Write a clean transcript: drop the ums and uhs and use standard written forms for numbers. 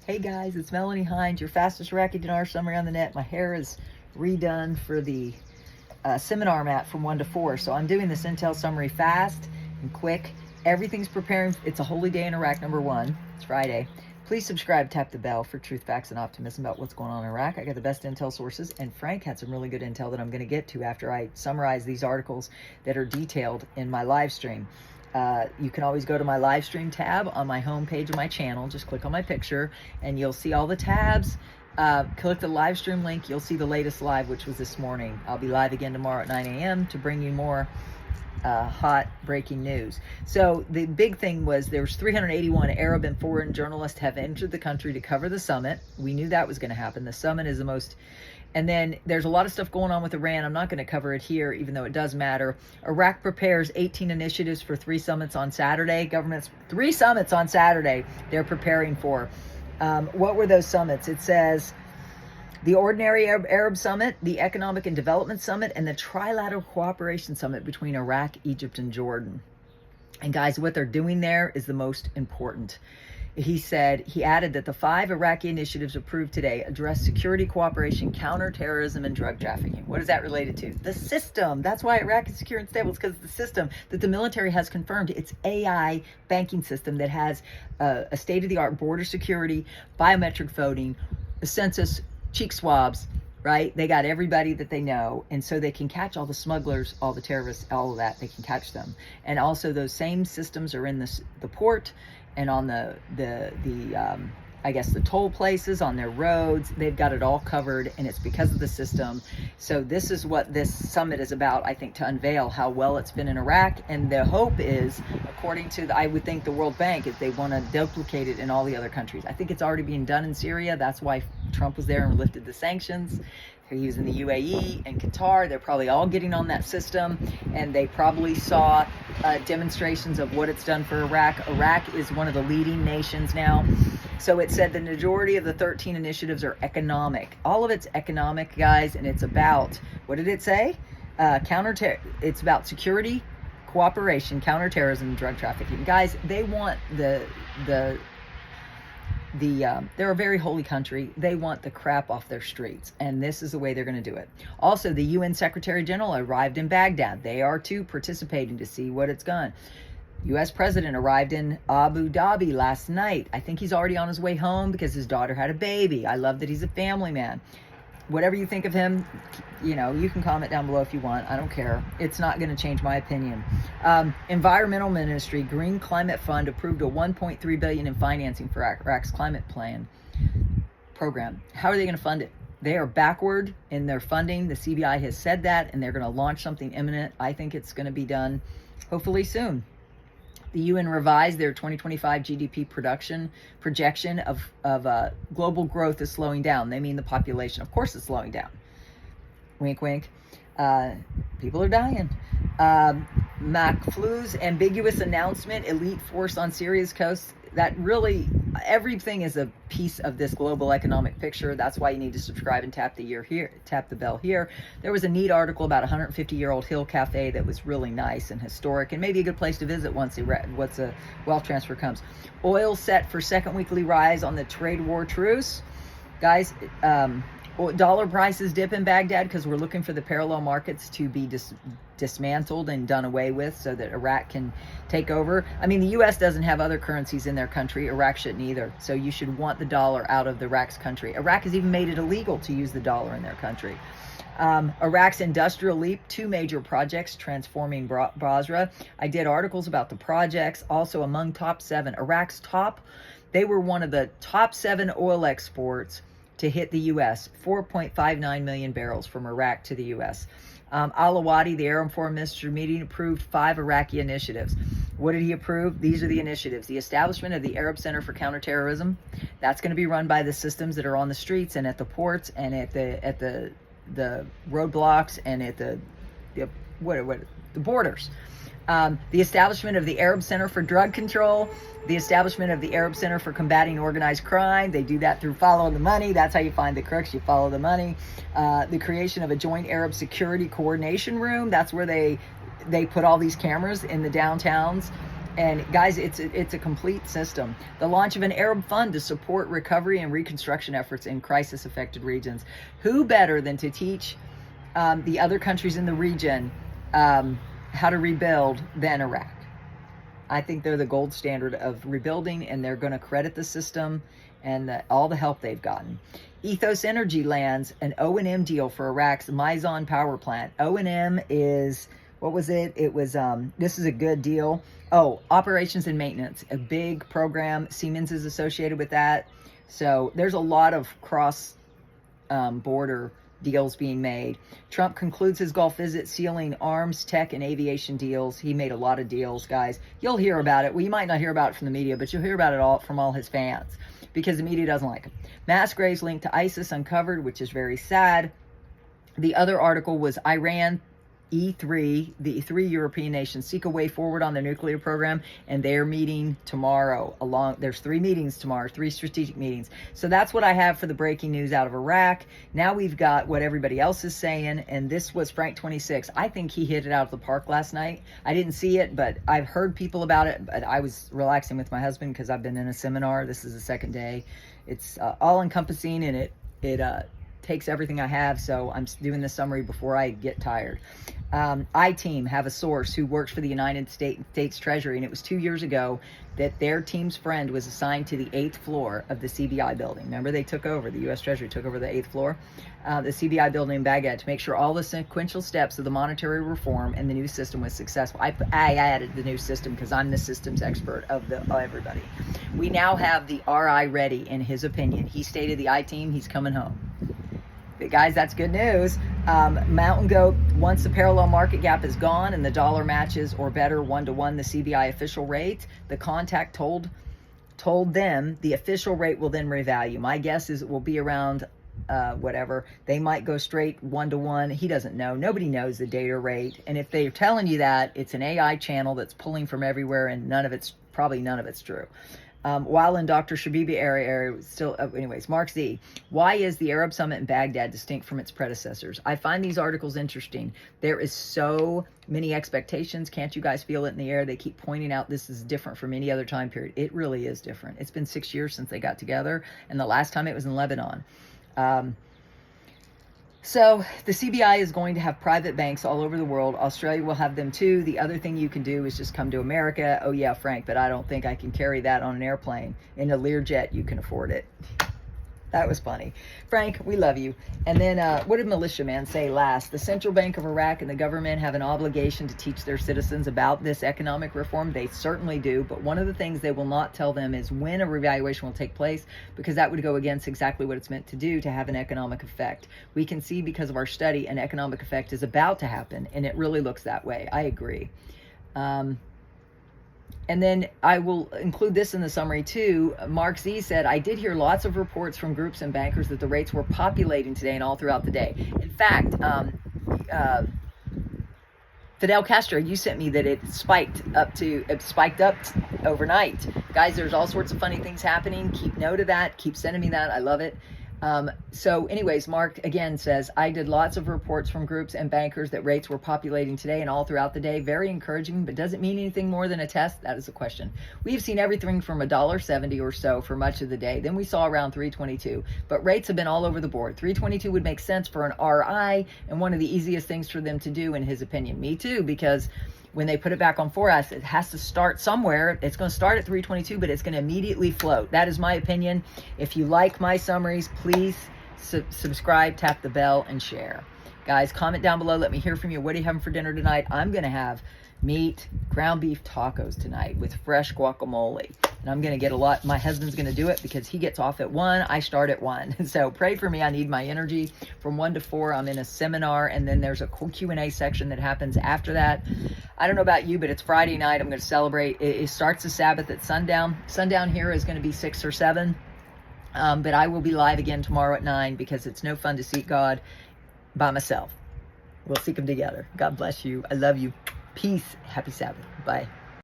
Hey guys, it's Melanie Hinds, your fastest IRAQI DINAR summary on the net. My hair is redone for the seminar mat from 1 to 4. So I'm doing this intel summary fast and quick. Everything's preparing. It's a holy day in Iraq, number 1. It's Friday. Please subscribe, tap the bell for truth, facts, and optimism about what's going on in Iraq. I got the best intel sources, and Frank had some really good intel that I'm going to get to after I summarize these articles that are detailed in my live stream. You can always go to my live stream tab on my home page of my channel. Just click on my picture and you'll see all the tabs. Click the live stream link. You'll see the latest live, which was this morning. I'll be live again tomorrow at 9 a.m. to bring you more hot breaking news. So the big thing was there was 381 Arab and foreign journalists have entered the country to cover the summit. We knew that was going to happen. The summit is the most... And then there's a lot of stuff going on with Iran. I'm not going to cover it here, even though it does matter. Iraq prepares 18 initiatives for 3 summits on Saturday. Government's 3 summits on Saturday they're preparing for. What were those summits? It says the Ordinary Arab Summit, the Economic and Development Summit, and the Trilateral Cooperation Summit between Iraq, Egypt, and Jordan. And guys, what they're doing there is the most important. He added that the 5 Iraqi initiatives approved today address security cooperation, counterterrorism, and drug trafficking. What is that related to? The system. That's why Iraq is secure and stable. It's because of the system that the military has confirmed. It's AI banking system that has a state-of-the-art border security, biometric voting, a census, cheek swabs, right? They got everybody that they know, and so they can catch all the smugglers, all the terrorists, all of that. They can catch them. And also those same systems are in the port and on I guess the toll places, on their roads. They've got it all covered, and it's because of the system. So this is what this summit is about, I think, to unveil how well it's been in Iraq. And the hope is, according to, I would think, the World Bank, is they want to duplicate it in all the other countries. I think it's already being done in Syria. That's why Trump was there and lifted the sanctions. He was in the UAE and Qatar. They're probably all getting on that system, and they probably saw demonstrations of what it's done for Iraq. Iraq is one of the leading nations now. So it said the majority of the 13 initiatives are economic. All of it's economic, guys, and it's about, what did it say? It's about security, cooperation, counterterrorism, and drug trafficking. Guys, they want they're a very holy country. They want the crap off their streets, and this is the way they're going to do it. Also, the UN Secretary General arrived in Baghdad. They are too participating to see what it's done. U.S. President arrived in Abu Dhabi last night. I think he's already on his way home because his daughter had a baby. I love that he's a family man. Whatever you think of him, you know, you can comment down below if you want. I don't care. It's not going to change my opinion. Environmental Ministry Green Climate Fund approved a $1.3 billion in financing for Iraq's climate plan program. How are they going to fund it? They are backward in their funding. The CBI has said that, and they're going to launch something imminent. I think it's going to be done hopefully soon. The UN revised their 2025 GDP projection of global growth is slowing down. They mean the population. Of course it's slowing down. Wink, wink. People are dying. McFlu's ambiguous announcement, elite force on Syria's coast. That really, everything is a piece of this global economic picture. That's why you need to subscribe and tap the bell here. There was a neat article about a 150-year-old hill cafe that was really nice and historic, and maybe a good place to visit once a wealth transfer comes. Oil set for second weekly rise on the trade war truce. Guys, dollar prices dip in Baghdad because we're looking for the parallel markets to be dismantled and done away with so that Iraq can take over. I mean, the U.S. doesn't have other currencies in their country. Iraq shouldn't either. So you should want the dollar out of Iraq's country. Iraq has even made it illegal to use the dollar in their country. Iraq's industrial leap, 2 major projects transforming Basra. I did articles about the projects. Also among top 7, they were one of the top 7 oil exports to hit the U.S., 4.59 million barrels from Iraq to the U.S. Al-Awadi, the Arab Foreign Minister meeting, approved 5 Iraqi initiatives. What did he approve? These are the initiatives. The establishment of the Arab Center for Counterterrorism. That's going to be run by the systems that are on the streets and at the ports and at the roadblocks and at the borders. The establishment of the Arab Center for Drug Control, the establishment of the Arab Center for Combating Organized Crime. They do that through following the money. That's how you find the crooks. You follow the money. The creation of a joint Arab security coordination room. That's where they put all these cameras in the downtowns And guys, it's a complete system. The launch of an Arab fund to support recovery and reconstruction efforts in crisis-affected regions. Who better than to teach the other countries in the region how to rebuild than Iraq? I think they're the gold standard of rebuilding, and they're going to credit the system and all the help they've gotten. Ethos Energy lands an O&M deal for Iraq's Maizan power plant. O&M is, what was it? It was, this is a good deal. Oh, operations and maintenance, a big program. Siemens is associated with that. So there's a lot of cross border deals being made. Trump concludes his Gulf visit sealing arms, tech, and aviation deals. He made a lot of deals, guys. You'll hear about it. Well, you might not hear about it from the media, but you'll hear about it all from all his fans because the media doesn't like him. Mass graves linked to ISIS uncovered, which is very sad. The other article was Iran E3, the three European nations seek a way forward on their nuclear program, and they're meeting tomorrow. There's 3 meetings tomorrow, 3 strategic meetings. So that's what I have for the breaking news out of Iraq. Now we've got what everybody else is saying, and this was Frank 26. I think he hit it out of the park last night. I didn't see it, but I've heard people about it. But I was relaxing with my husband because I've been in a seminar. This is the second day. It's all encompassing, and it takes everything I have, so I'm doing the summary before I get tired. I-Team have a source who works for the United States Treasury, and it was 2 years ago that their team's friend was assigned to the 8th floor of the CBI building. Remember, they took over, the U.S. Treasury took over the 8th floor, the CBI building in Baghdad, to make sure all the sequential steps of the monetary reform and the new system was successful. I added the new system because I'm the systems expert of everybody. We now have the RI ready, in his opinion. He stated the I-Team, he's coming home. But guys, that's good news. Mountain Goat, once the parallel market gap is gone and the dollar matches or better 1-to-1 the CBI official rate, the contact told them the official rate will then revalue. My guess is it will be around whatever. They might go straight 1-to-1. He doesn't know. Nobody knows the data rate. And if they're telling you that, it's an AI channel that's pulling from everywhere, and probably none of it's true. While in Dr. Shabibi area still, anyways, Mark Z. Why is the Arab Summit in Baghdad distinct from its predecessors? I find these articles interesting. There is so many expectations. Can't you guys feel it in the air? They keep pointing out this is different from any other time period. It really is different. It's been 6 years since they got together, and the last time it was in Lebanon. So the CBI is going to have private banks all over the world. Australia will have them too. The other thing you can do is just come to America. Oh yeah, Frank, but I don't think I can carry that on an airplane. In a Learjet, you can afford it. That was funny. Frank, we love you. And then what did Militia Man say last? The Central Bank of Iraq and the government have an obligation to teach their citizens about this economic reform. They certainly do. But one of the things they will not tell them is when a revaluation will take place, because that would go against exactly what it's meant to do, to have an economic effect. We can see because of our study an economic effect is about to happen, and it really looks that way. I agree. And then I will include this in the summary too. Mark Z said, I did hear lots of reports from groups and bankers that the rates were populating today and all throughout the day. In fact, Fidel Castro, you sent me that it spiked up overnight. Guys, there's all sorts of funny things happening. Keep note of that. Keep sending me that. I love it. So anyways, Mark again says, I did lots of reports from groups and bankers that rates were populating today and all throughout the day. Very encouraging, but does it mean anything more than a test? That is the question. We've seen everything from $1.70 or so for much of the day. Then we saw around 322, but rates have been all over the board. 322 would make sense for an RI, and one of the easiest things for them to do, in his opinion. Me too, because when they put it back on 4S, it has to start somewhere. It's going to start at 322, but it's going to immediately float. That is my opinion. If you like my summaries, please subscribe, tap the bell, and share. Guys, comment down below. Let me hear from you. What are you having for dinner tonight? I'm going to have ground beef tacos tonight with fresh guacamole. And I'm going to get a lot. My husband's going to do it because he gets off at 1. I start at 1. So pray for me. I need my energy from 1 to 4. I'm in a seminar, and then there's a Q&A section that happens after that. I don't know about you, but it's Friday night. I'm going to celebrate. It starts the Sabbath at sundown. Sundown here is going to be 6 or 7. But I will be live again tomorrow at 9 because it's no fun to seek God by myself. We'll seek him together. God bless you. I love you. Peace. Happy Sabbath. Bye.